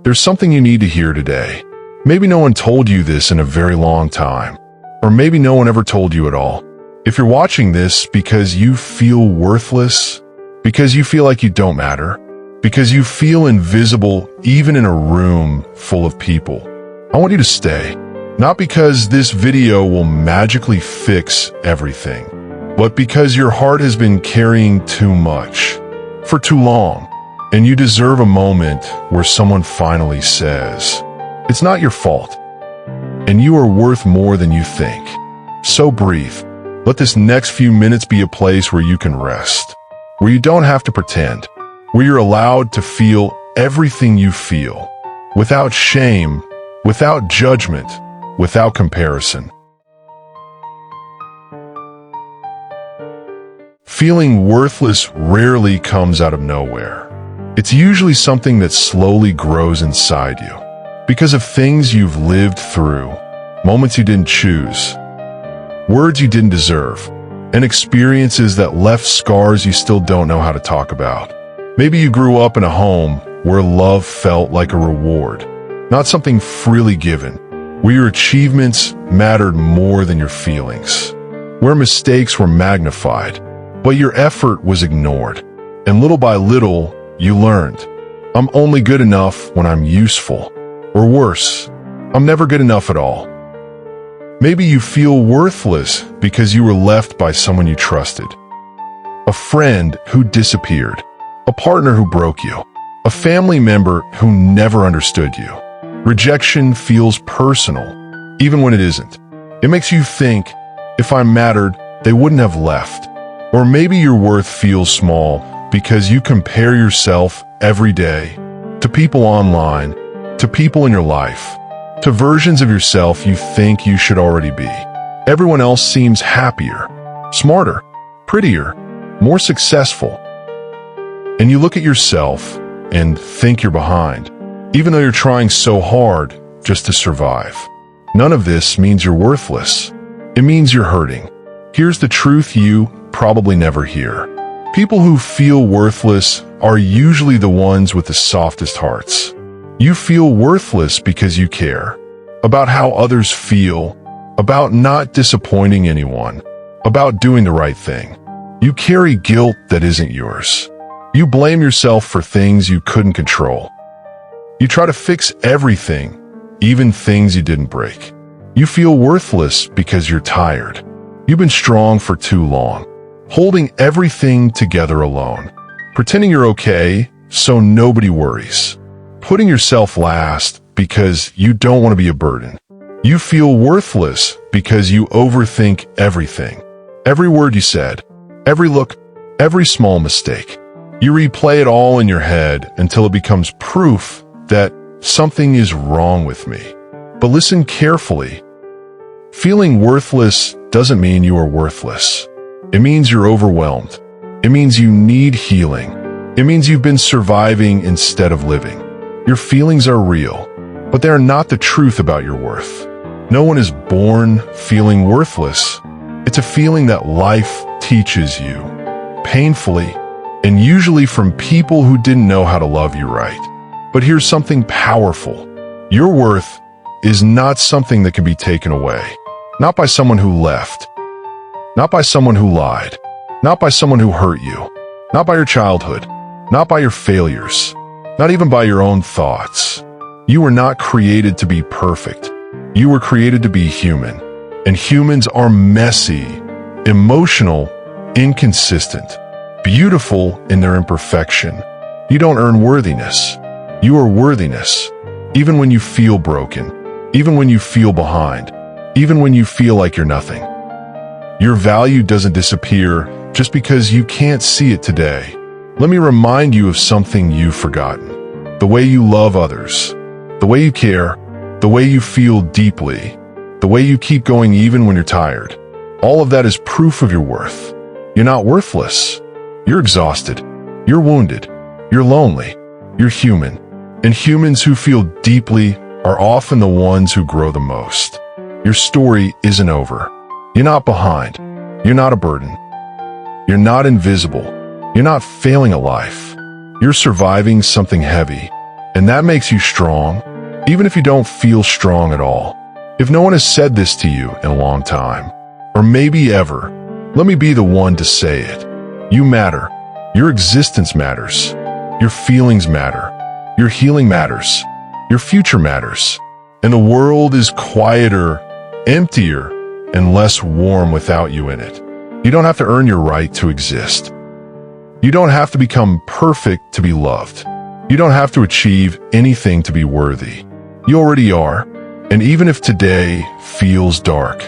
There's something you need to hear today. Maybe no one told you this in a very long time, or maybe no one ever told you at all. If you're watching this because you feel worthless, because you feel like you don't matter, because you feel invisible even in a room full of people, I want you to stay. Not because this video will magically fix everything, but because your heart has been carrying too much for too long, and you deserve a moment where someone finally says, "It's not your fault, and you are worth more than you think." So breathe. Let this next few minutes be a place where you can rest, where you don't have to pretend, where you're allowed to feel everything you feel, without shame, without judgment, without comparison. Feeling worthless rarely comes out of nowhere. It's usually something that slowly grows inside you, because of things you've lived through, moments you didn't choose, words you didn't deserve, and experiences that left scars you still don't know how to talk about. Maybe you grew up in a home where love felt like a reward, not something freely given, where your achievements mattered more than your feelings, where mistakes were magnified, but your effort was ignored. And little by little, you learned, I'm only good enough when I'm useful. Or worse, I'm never good enough at all. Maybe you feel worthless because you were left by someone you trusted. A friend who disappeared, a partner who broke you, a family member who never understood you. Rejection feels personal, even when it isn't. It makes you think, if I mattered, they wouldn't have left. Or maybe your worth feels small because you compare yourself every day to people online, to people in your life, to versions of yourself you think you should already be. Everyone else seems happier, smarter, prettier, more successful. And you look at yourself and think you're behind, even though you're trying so hard just to survive. None of this means you're worthless. It means you're hurting. Here's the truth you probably never hear. People who feel worthless are usually the ones with the softest hearts. You feel worthless because you care about how others feel, about not disappointing anyone, about doing the right thing. You carry guilt that isn't yours. You blame yourself for things you couldn't control. You try to fix everything, even things you didn't break. You feel worthless because you're tired. You've been strong for too long, holding everything together alone, pretending you're okay so nobody worries, putting yourself last because you don't want to be a burden. You feel worthless because you overthink everything. Every word you said, every look, every small mistake. You replay it all in your head until it becomes proof that something is wrong with me. But listen carefully. Feeling worthless doesn't mean you are worthless. It means you're overwhelmed. It means you need healing. It means you've been surviving instead of living. Your feelings are real, but they are not the truth about your worth. No one is born feeling worthless. It's a feeling that life teaches you, painfully, and usually from people who didn't know how to love you right. But here's something powerful. Your worth is not something that can be taken away. Not by someone who left. Not by someone who lied. Not by someone who hurt you. Not by your childhood. Not by your failures. Not even by your own thoughts. You were not created to be perfect. You were created to be human. And humans are messy, emotional, inconsistent, beautiful in their imperfection. You don't earn worthiness. You are worthiness. Even when you feel broken. Even when you feel behind. Even when you feel like you're nothing. Your value doesn't disappear just because you can't see it today. Let me remind you of something you've forgotten. The way you love others. The way you care. The way you feel deeply. The way you keep going even when you're tired. All of that is proof of your worth. You're not worthless. You're exhausted. You're wounded. You're lonely. You're human. And humans who feel deeply are often the ones who grow the most. Your story isn't over. You're not behind. You're not a burden. You're not invisible. You're not failing at life. You're surviving something heavy, And that makes you strong, even if you don't feel strong at all. If no one has said this to you in a long time, or maybe ever, let me be the one to say it. You matter. Your existence matters. Your feelings matter. Your healing matters. Your future matters. And the world is quieter, emptier, and less warm without you in it. You don't have to earn your right to exist. You don't have to become perfect to be loved. You don't have to achieve anything to be worthy. You already are. And even if today feels dark,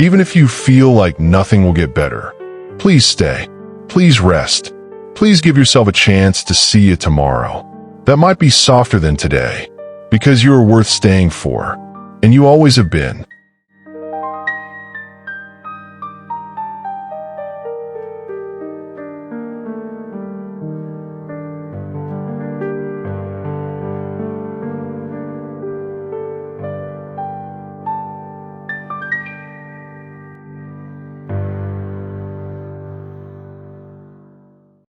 even if you feel like nothing will get better, please stay. Please rest. Please give yourself a chance to see a tomorrow that might be softer than today, because you are worth staying for, and you always have been.